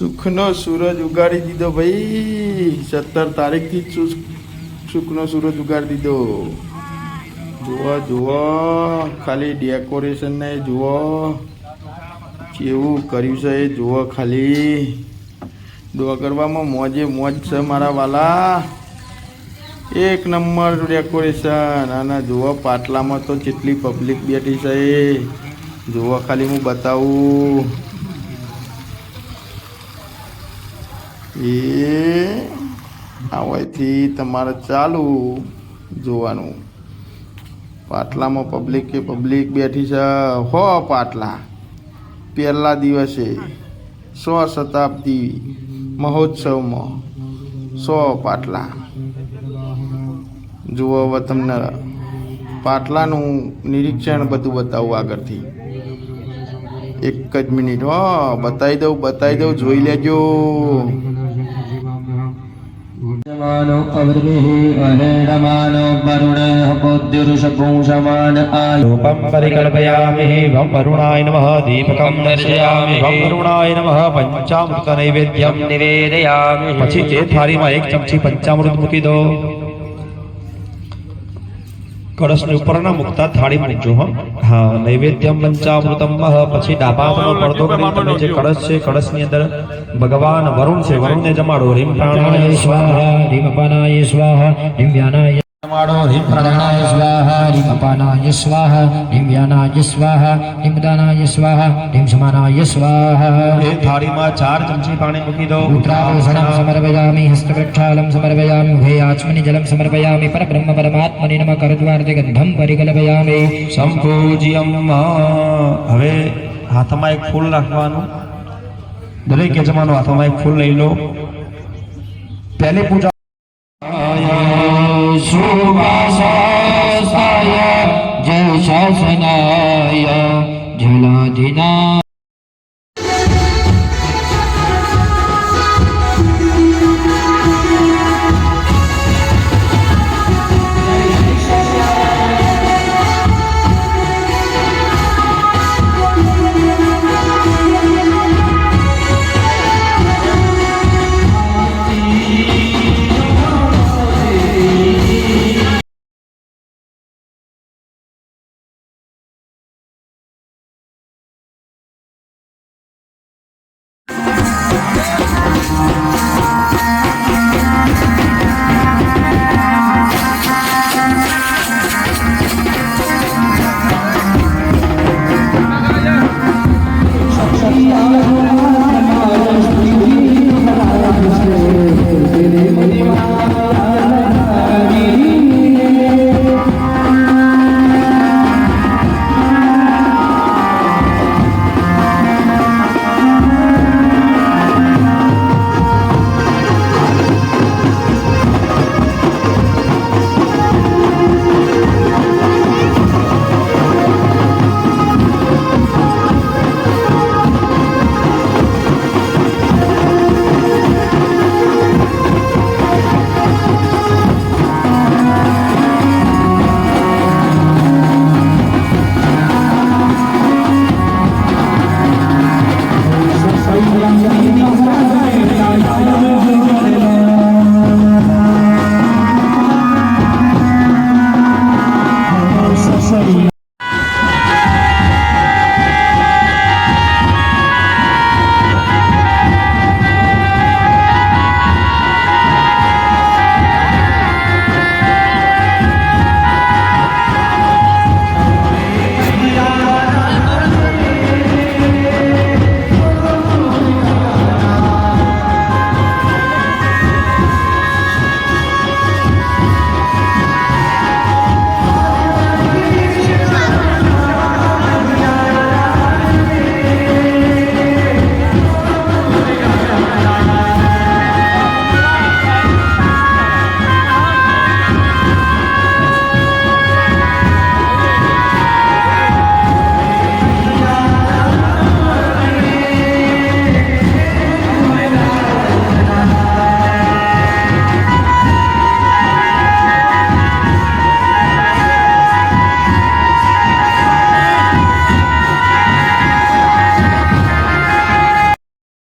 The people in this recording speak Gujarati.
સુખનો સૂરજ ઉગાડી દીધો ભાઈ 17 તારીખથી જ સુખનો સૂરજ ઉગાડી દીધો। જુઓ જુઓ ખાલી ડેકોરેશન ને જુઓ કેવું કર્યું છે એ જુઓ ખાલી દુઆ કરવામાં મોજે મોજ છે મારા વાલા। એક નંબર ડેકોરેશન અને જુઓ પાટલામાં તો જેટલી પબ્લિક બેઠી છે જુઓ ખાલી હું બતાવું એ આવવાથી તમારે ચાલુ જોવાનું પાટલામાં પબ્લિક કે પબ્લિક બેઠી છે હો પાટલા પહેલા દિવસે 100 શતાબ્દી મહોત્સવમાં 100 પાટલા જુઓ હવે તમને પાટલાનું નિરીક્ષણ બધું બતાવું આગળથી એક જ મિનિટ હો બતાવી દઉં જોઈ લેજો। मानो अवृभिः अहेडमानो वरुणः बुद्धिरुषपुंसमान आयुपं परिकल्पयामि वं वरुणाय नमः दीपकं दर्शयामि वं वरुणाय नमः पंचामृत नैवेद्यं निवेदयामि। પછી તે થાળીમાં એક ચમચી પંચામૃત મૂકી દો। કળશની ઉપરના મુકતા થાળી મૂકજો હા નૈવેદ્યમ પંચામૃતમ પછી ડાબા હાથનો પડદો કરી તમે જે કળશ છે કળશની અંદર ભગવાન વરુણ છે વરુણને જમાડો। રીમ પ્રાણાય સ્વાહા રીમ અપાનાય સ્વાહા રીમ વ્યાનાય જમાડો। રીમ પ્રાણાય સ્વાહા રીમ અપાનાય સ્વાહા રીમ વ્યાનાય સ્વાહા રીમ દાનાય સ્વાહા રીમ સમાનાય સ્વાહા। એ થાળીમાં 4 ચમચી પાણી મૂકી દો। ઉત્તરાભૂષણમ સમર્પયામિ હસ્તપ્રક્ષાલમ સમર્પયામિ ઉભય આચમની જલમ સમર્પયામિ પરબ્રહ્મ પરમાત્મને નમઃ કરદ્વાર્તે ગંધમ પરિકલ્પયામિ સંપૂજ્યમ। હવે હાથમાં એક ફૂલ રાખવાનું દરેક યજમાનો હાથમાં એક ફૂલ લઈ લો। પહેલી પૂજા શુભાશાય જય શાસના